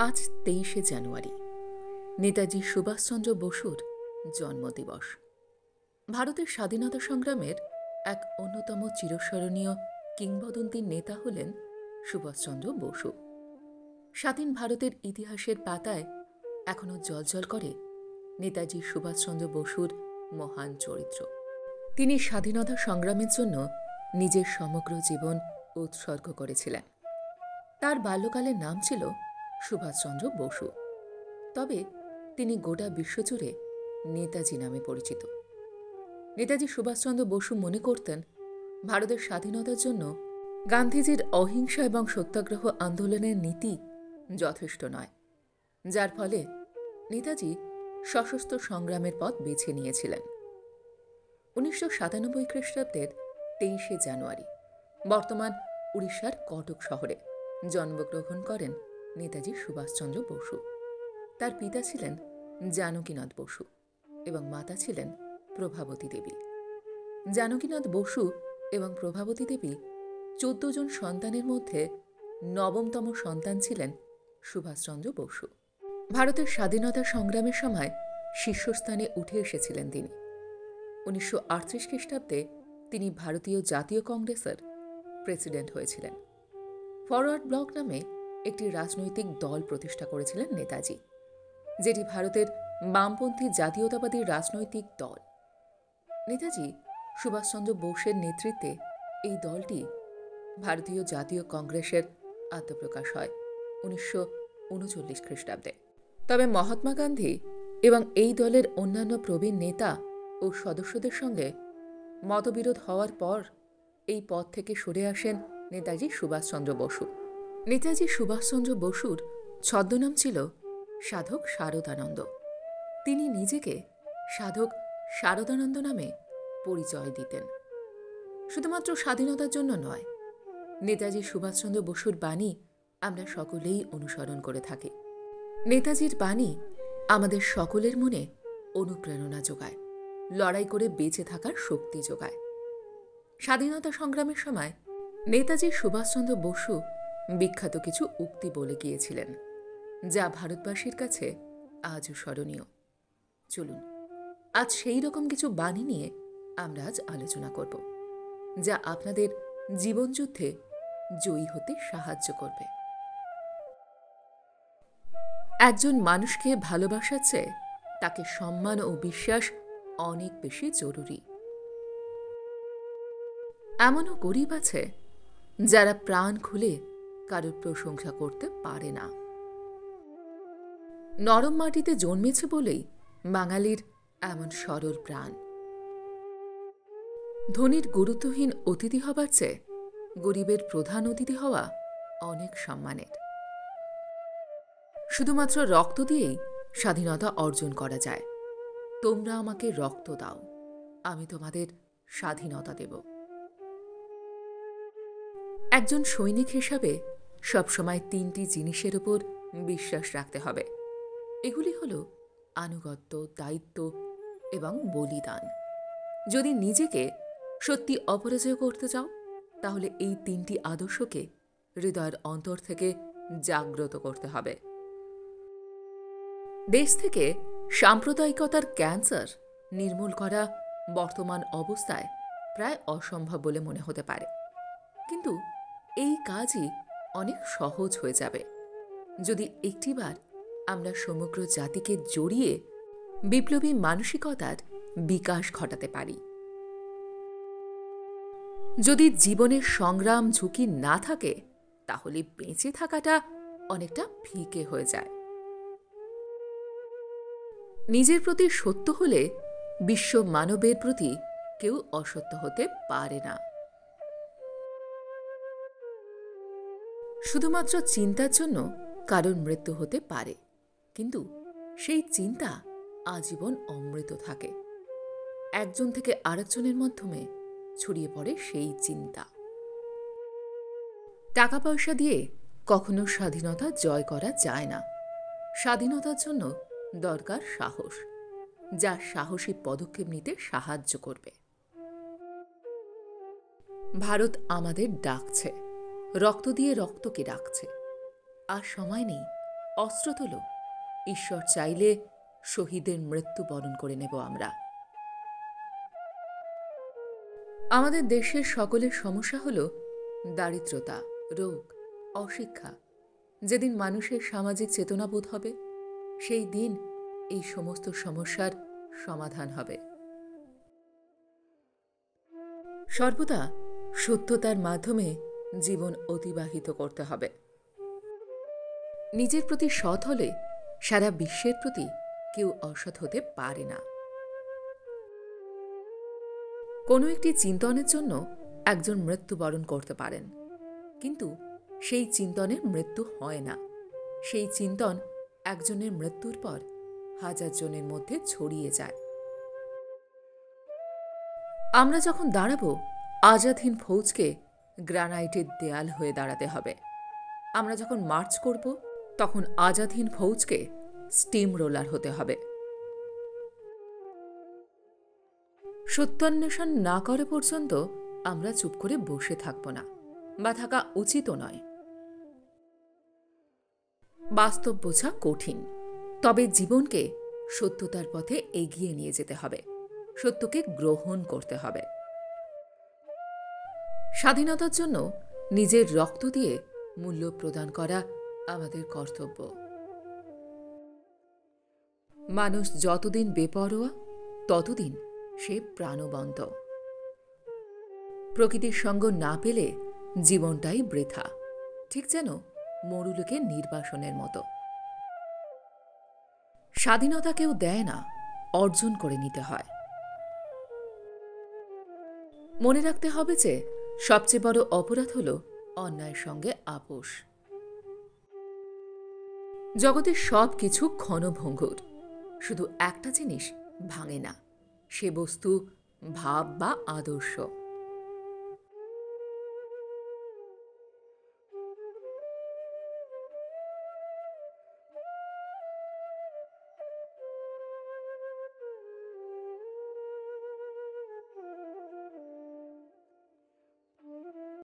আজ 23শে জানুয়ারি নেতাজি সুভাষচন্দ্র বসুর জন্মদিবস। ভারতের স্বাধীনতা সংগ্রামের এক অন্যতম চিরস্মরণীয় কিংবদন্তির নেতা হলেন সুভাষচন্দ্র বসু। স্বাধীন ভারতের ইতিহাসের পাতায় এখনও জ্বলজ্বল করে নেতাজি সুভাষচন্দ্র বসুর মহান চরিত্র। তিনি স্বাধীনতা সংগ্রামের জন্য নিজের সমগ্র জীবন উৎসর্গ করেছিলেন। তার বাল্যকালের নাম ছিল সুভাষচন্দ্র বসু, তবে তিনি গোটা বিশ্বজুড়ে নেতাজি নামে পরিচিত। নেতাজি সুভাষচন্দ্র বসু মনে করতেন ভারতের স্বাধীনতার জন্য গান্ধীজির অহিংসা এবং সত্যাগ্রহ আন্দোলনের নীতি যথেষ্ট নয়, যার ফলে নেতাজি সশস্ত্র সংগ্রামের পথ বেছে নিয়েছিলেন। 1997 খ্রিস্টাব্দের 23শে জানুয়ারি বর্তমান উড়িষ্যার কটক শহরে জন্মগ্রহণ করেন নেতাজি সুভাষচন্দ্র বসু। তার পিতা ছিলেন জানকীনাথ বসু এবং মাতা ছিলেন প্রভাবতী দেবী। জানকীনাথ বসু এবং প্রভাবতী দেবী 14 জন সন্তানের মধ্যে নবমতম সন্তান ছিলেন সুভাষচন্দ্র বসু। ভারতের স্বাধীনতা সংগ্রামের সময় শীর্ষস্থানে উঠে এসেছিলেন তিনি। 1938 খ্রিস্টাব্দে তিনি ভারতীয় জাতীয় কংগ্রেসের প্রেসিডেন্ট হয়েছিলেন। ফরওয়ার্ড ব্লক নামে একটি রাজনৈতিক দল প্রতিষ্ঠা করেছিলেন নেতাজি, যেটি ভারতের বামপন্থী জাতীয়তাবাদী রাজনৈতিক দল। নেতাজি সুভাষচন্দ্র বোসের নেতৃত্বে এই দলটি ভারতীয় জাতীয় কংগ্রেসের আত্মপ্রকাশ হয় 1939 খ্রিস্টাব্দে। তবে মহাত্মা গান্ধী এবং এই দলের অন্যান্য প্রবীণ নেতা ও সদস্যদের সঙ্গে মতবিরোধ হওয়ার পর এই পদ থেকে সরে আসেন নেতাজি সুভাষচন্দ্র বসু। নেতাজি সুভাষচন্দ্র বসুর ছদ্মনাম ছিল সাধক শারদানন্দ। তিনি নিজেকে সাধক শারদানন্দ নামে পরিচয় দিতেন। শুধুমাত্র স্বাধীনতার জন্য নয়, নেতাজি সুভাষচন্দ্র বসুর বাণী আমরা সকলেই অনুসরণ করে থাকি। নেতাজির বাণী আমাদের সকলের মনে অনুপ্রেরণা যোগায়, লড়াই করে বেঁচে থাকার শক্তি যোগায়। স্বাধীনতা সংগ্রামের সময় নেতাজি সুভাষচন্দ্র বসু বিখ্যাত কিছু উক্তি বলে গিয়েছিলেন, যা ভারতবাসীর কাছে আজও স্মরণীয়। চলুন আজ সেই রকম কিছু বাণী নিয়ে আমরা আজ আলোচনা করব, যা আপনাদের জীবনযুদ্ধে জয়ী হতে সাহায্য করবে। একজন মানুষকে ভালোবাসার চেয়ে তাকে সম্মান ও বিশ্বাস অনেক বেশি জরুরি। এমনও গরিব আছে যারা প্রাণ খুলে কারোর প্রশংসা করতে পারে না। নরম মাটিতে জন্মেছে বলেই বাঙালির এমন সরল প্রাণ। ধনীর গুরুত্বহীন অতিথি হবার চেয়ে গরিবের প্রধান অতিথি হওয়া অনেক সম্মানের। শুধুমাত্র রক্ত দিয়েই স্বাধীনতা অর্জন করা যায়। তোমরা আমাকে রক্ত দাও, আমি তোমাদের স্বাধীনতা দেব। একজন সৈনিক হিসাবে সবসময় 3টি জিনিসের উপর বিশ্বাস রাখতে হবে। এগুলি হল আনুগত্য, দায়িত্ব এবং বলিদান। যদি নিজেকে সত্যি অপরাজয় করতে চাও, তাহলে এই 3টি আদর্শকে হৃদয়ের অন্তর থেকে জাগ্রত করতে হবে। দেশ থেকে সাম্প্রদায়িকতার ক্যান্সার নির্মূল করা বর্তমান অবস্থায় প্রায় অসম্ভব বলে মনে হতে পারে, কিন্তু এই কাজই অনেক সহজ হয়ে যাবে যদি একটিবার আমরা সমগ্র জাতিকে জড়িয়ে বিপ্লবী মানসিকতার বিকাশ ঘটাতে পারি। যদি জীবনের সংগ্রাম ঝুঁকি না থাকে, তাহলে বেঁচে থাকাটা অনেকটা ফিকে হয়ে যায়। নিজের প্রতি সত্য হলে বিশ্ব মানবের প্রতি কেউ অসত্য হতে পারে না। শুধুমাত্র চিন্তার জন্য কারোর মৃত্যু হতে পারে, কিন্তু সেই চিন্তা আজীবন অমৃত থাকে। একজন থেকে আরেকজনের মাধ্যমে ছড়িয়ে পড়ে সেই চিন্তা। টাকা পয়সা দিয়ে কখনো স্বাধীনতা জয় করা যায় না। স্বাধীনতার জন্য দরকার সাহস, যা সাহসী পদক্ষেপ নিতে সাহায্য করবে। ভারত আমাদের ডাকছে, রক্ত দিয়ে রক্তকে ডাকছে। আর সময় নেই অস্ত্র তোলো, ঈশ্বর চাইলে শহীদের মৃত্যু বরণ করে নেব আমরা। আমাদের দেশের সকলের সমস্যা হল দারিদ্রতা, রোগ, অশিক্ষা। যেদিন মানুষের সামাজিক চেতনাবোধ হবে, সেই দিন এই সমস্ত সমস্যার সমাধান হবে। সর্বদা সত্যতার মাধ্যমে জীবন অতিবাহিত করতে হবে। নিজের প্রতি সৎ হলে সারা বিশ্বের প্রতি কেউ অসৎ হতে পারে না। কোনো একটি চিন্তনের জন্য একজন মৃত্যুবরণ করতে পারেন, কিন্তু সেই চিন্তনের মৃত্যু হয় না। সেই চিন্তন একজনের মৃত্যুর পর হাজার জনের মধ্যে ছড়িয়ে যায়। আমরা যখন দাঁড়াবো, আজাদহীন ফৌজকে গ্রানাইটের দেয়াল হয়ে দাঁড়াতে হবে। আমরা যখন মার্চ করব, তখন আজাদহীন ফৌজকে স্টিম রোলার হতে হবে। সত্যান্বেষণ না করা পর্যন্ত আমরা চুপ করে বসে থাকব না, বা থাকা উচিতও নয়। বাস্তব বোঝা কঠিন, তবে জীবনকে সত্যতার পথে এগিয়ে নিয়ে যেতে হবে। সত্যকে গ্রহণ করতে হবে। স্বাধীনতার জন্য নিজের রক্ত দিয়ে মূল্য প্রদান করা আমাদের কর্তব্য। মানুষ যতদিন বেপরোয়া, ততদিন সে প্রাণবন্ত। প্রকৃতির সঙ্গ না পেলে জীবনটাই বৃথা, ঠিক যেন মরুলকে নির্বাসনের মতো। স্বাধীনতা কেউ দেয় না, অর্জন করে নিতে হয়। মনে রাখতে হবে যে সবচেয়ে বড় অপরাধ হল অন্যায়ের সঙ্গে আপোষ। জগতের সব কিছু ক্ষণভঙ্গুর, শুধু একটা জিনিস ভাঙে না, সে বস্তু ভাব বা আদর্শ।